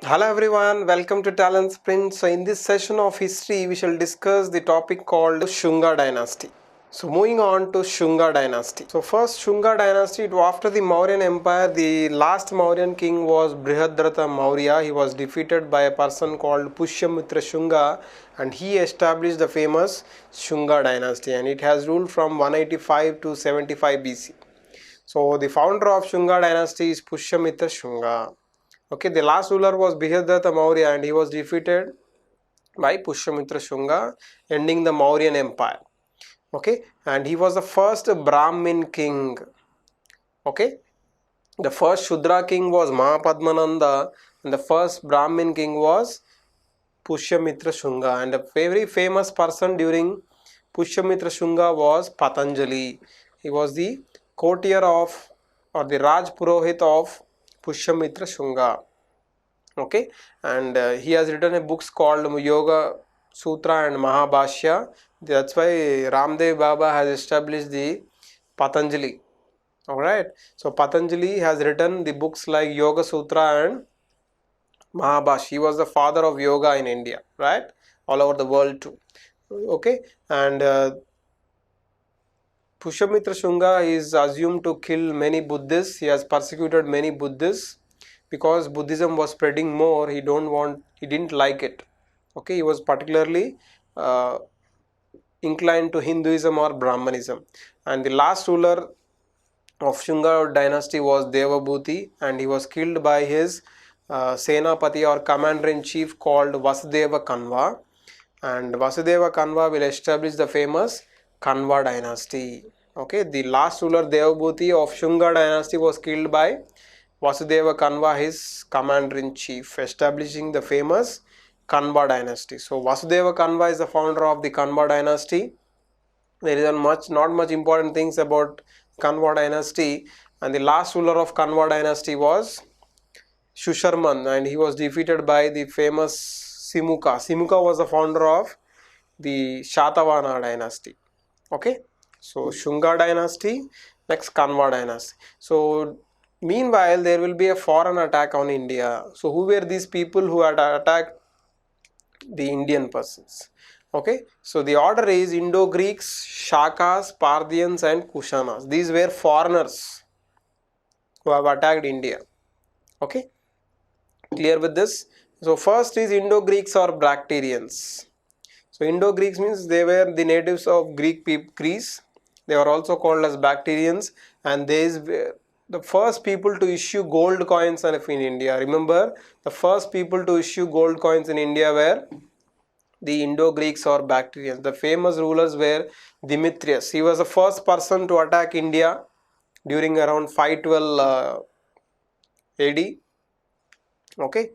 Hello everyone, welcome to TalentSprint. So in this session of history, we shall discuss the topic called Shunga Dynasty. So moving on to Shunga Dynasty. So first Shunga Dynasty, after the Mauryan Empire, the last Mauryan king was Brihadratha Maurya. He was defeated by a person called Pushyamitra Shunga and he established the famous Shunga Dynasty, and it has ruled from 185 to 75 BC. So the founder of Shunga Dynasty is Pushyamitra Shunga. Okay, the last ruler was Brihadratha Maurya and he was defeated by Pushyamitra Shunga, ending the Mauryan Empire. Okay, and he was the first Brahmin king. Okay, the first Shudra king was Mahapadmananda and the first Brahmin king was Pushyamitra Shunga, and a very famous person during Pushyamitra Shunga was Patanjali. He was the courtier of or the Raj Purohit of Pushyamitra Shunga. Okay, and he has written a books called Yoga Sutra and Mahabhashya. That's why Ramdev Baba has established the Patanjali. Alright, so Patanjali has written the books like Yoga Sutra and Mahabhashya. He was the father of yoga in India, right? All over the world too. Okay, and Pushyamitra Shunga is assumed to kill many Buddhists. He has persecuted many Buddhists because Buddhism was spreading more. He didn't like it. Okay, he was particularly inclined to Hinduism or Brahmanism. And the last ruler of Shunga Dynasty was Devabhuti, and he was killed by his Senapati or commander-in-chief called Vasudeva Kanva. And Vasudeva Kanva will establish the famous Kanva Dynasty. Okay, the last ruler Devabhuti of Shunga Dynasty was killed by Vasudeva Kanva, his commander-in-chief, establishing the famous Kanva Dynasty. So Vasudeva Kanva is the founder of the Kanva Dynasty. There is not much important things about Kanva Dynasty, and the last ruler of Kanva Dynasty was Shusharman, and he was defeated by the famous Simuka. Simuka was the founder of the Shatavahana Dynasty. Okay, so Shunga Dynasty, next Kanva Dynasty. So meanwhile, there will be a foreign attack on India. So who were these people who had attacked the Indian persons? Okay, so the order is Indo-Greeks, Shakas, Parthians and Kushanas. These were foreigners who have attacked India. Okay, clear with this? So first is Indo-Greeks or Bactrians. So Indo-Greeks means they were the natives of Greece. They were also called as Bactrians, and these were the first people to issue gold coins in India. Remember, the first people to issue gold coins in India were the Indo-Greeks or Bactrians. The famous rulers were Demetrius. He was the first person to attack India during around 512 AD. Okay,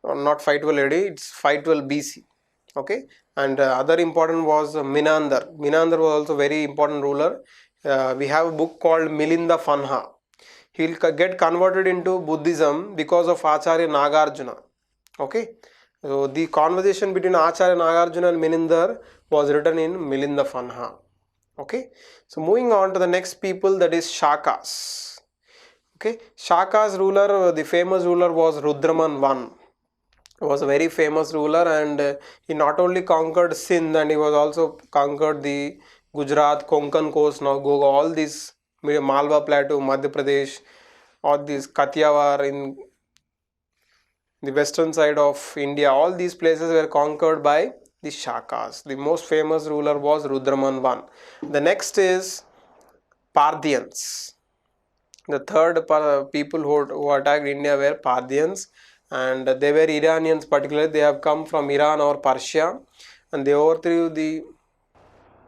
or not 512 AD, it's 512 BC. Okay, and other important was Menander. Menander was also very important ruler. We have a book called Milinda Fanha. He will get converted into Buddhism because of Acharya Nagarjuna. Okay, so the conversation between Acharya Nagarjuna and Menander was written in Milinda Fanha. Okay, so moving on to the next people, that is Shakas. Okay, Shaka's ruler, the famous ruler was Rudraman I. He was a very famous ruler, and he not only conquered Sindh, and he was also conquered the Gujarat, Konkan coast, now Goga, all these Malwa Plateau, Madhya Pradesh, or these Kathiawar in the western side of India. All these places were conquered by the Shakas. The most famous ruler was Rudraman I. The next is Parthians. The third people who attacked India were Parthians, and they were Iranians particularly. They have come from Iran or Persia, and they overthrew the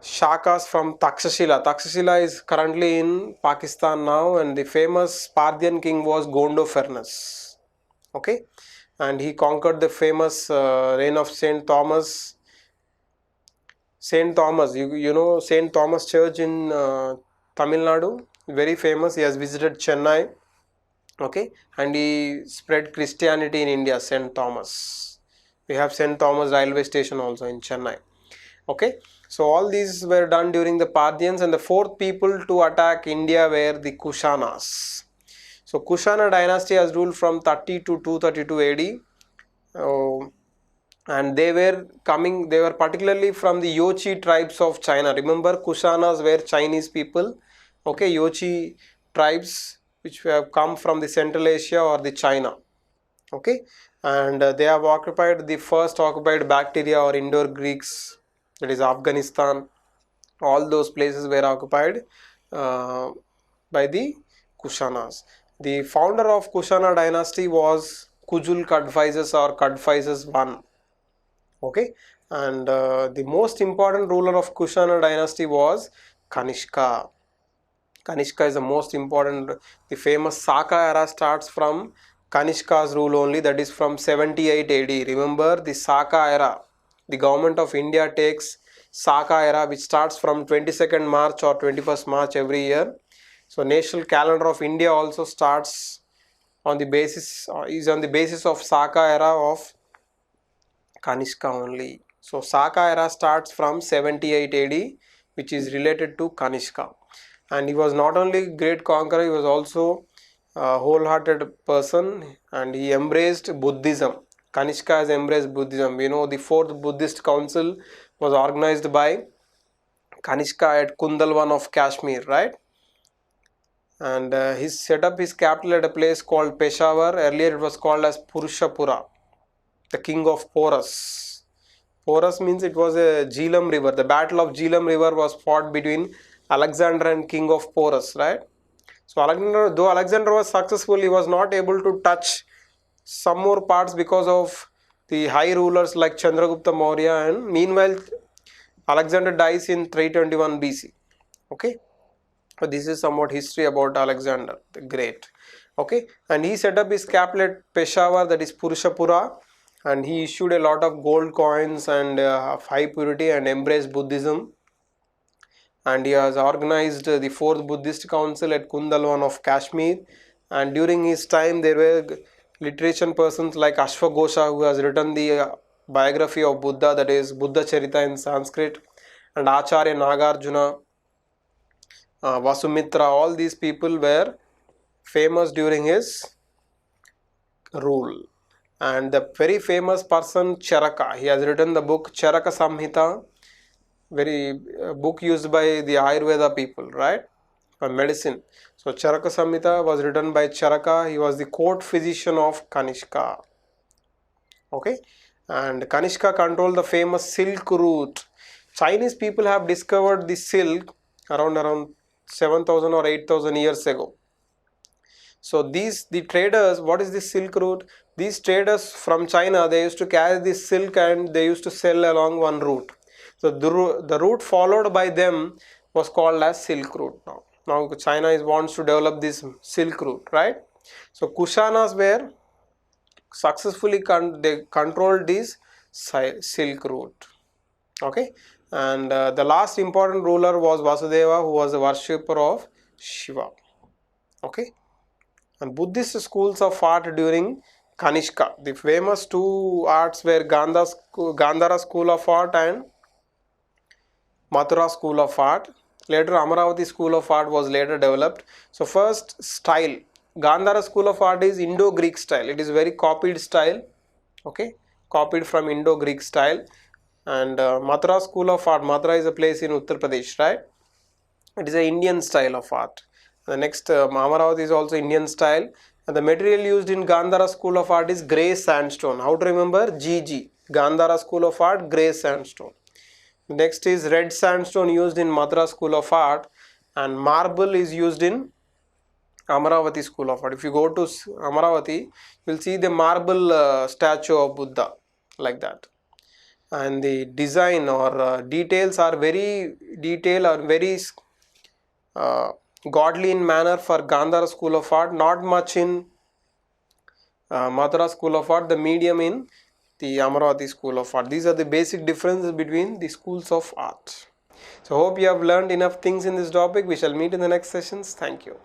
Shakas from Takshashila. Takshashila is currently in Pakistan now, and the famous Parthian king was Gondopharnes. Okay, and he conquered the famous reign of Saint Thomas. Saint Thomas, you know Saint Thomas Church in Tamil Nadu, very famous. He has visited Chennai. Okay, and he spread Christianity in India. Saint Thomas. We have Saint Thomas railway station also in Chennai. Okay, so all these were done during the Parthians, and the fourth people to attack India were the Kushanas. So Kushana Dynasty has ruled from 30 to 232 AD. And they were particularly from the Yochi tribes of China. Remember, Kushanas were Chinese people. Okay, Yochi tribes which have come from the Central Asia or the China. Okay, and they have occupied the first occupied bacteria or Indo-Greeks, that is Afghanistan. All those places were occupied by the Kushanas. The founder of Kushana Dynasty was Kujul Kadphises or Kadphises I. Okay, and the most important ruler of Kushana Dynasty was Kanishka. Kanishka is the most important. The famous Saka era starts from Kanishka's rule only, that is from 78 AD. Remember the Saka era. The government of India takes Saka era, which starts from 22nd March or 21st March every year. So national calendar of India also starts on the basis of Saka era of Kanishka only. So Saka era starts from 78 AD, which is related to Kanishka. And he was not only great conqueror, he was also a wholehearted person, and he embraced Buddhism. Kanishka has embraced Buddhism. You know, the fourth Buddhist council was organized by Kanishka at Kundalwan of Kashmir, right? And he set up his capital at a place called Peshawar. Earlier it was called as Purushapura, the king of Porus. Porus means it was a Jhelum river. The battle of Jhelum river was fought between Alexander and king of Porus, right? So though Alexander was successful, he was not able to touch some more parts because of the high rulers like Chandragupta Maurya, and meanwhile Alexander dies in 321 BC. Okay, so this is somewhat history about Alexander the Great. Okay, and he set up his capital at Peshawar, that is Purushapura, and he issued a lot of gold coins and of high purity and embraced Buddhism. And he has organized the fourth Buddhist council at Kundalwan of Kashmir. And during his time there were literature persons like Ashwagosha, who has written the biography of Buddha, that is Buddha Charita in Sanskrit, and Acharya Nagarjuna, Vasumitra. All these people were famous during his rule. And the very famous person Charaka, he has written the book Charaka Samhita, very book used by the Ayurveda people, right, for medicine. So Charaka Samhita was written by Charaka. He was the court physician of Kanishka. Okay, and Kanishka controlled the famous silk route. Chinese people have discovered the silk around 7,000 or 8,000 years ago. So the traders, what is the silk route? These traders from China, they used to carry this silk and they used to sell along one route. So the route followed by them was called as Silk Route. Now China wants to develop this Silk Route, right? So Kushanas were successfully they controlled this Silk Route. Okay, and the last important ruler was Vasudeva, who was a worshipper of Shiva. Okay, and Buddhist schools of art during Kanishka. The famous two arts were Gandhara School of Art and Mathura School of Art. Later Amaravati School of Art was later developed. So first style, Gandhara School of Art is Indo-Greek style. It is very copied style. Okay, copied from Indo-Greek style. And Mathura School of Art, Mathura is a place in Uttar Pradesh, right? It is an Indian style of art. The next Amaravati is also Indian style. And the material used in Gandhara School of Art is grey sandstone. How to remember? GG. Gandhara School of Art, grey sandstone. Next is red sandstone used in Mathura School of Art, and marble is used in Amaravati School of Art. If you go to Amaravati, you will see the marble statue of Buddha like that. And the design or details are very detailed or very godly in manner for Gandhara School of Art, not much in Mathura School of Art, the medium in the Amaravati School of Art. These are the basic differences between the schools of art. So hope you have learned enough things in this topic. We shall meet in the next sessions. Thank you.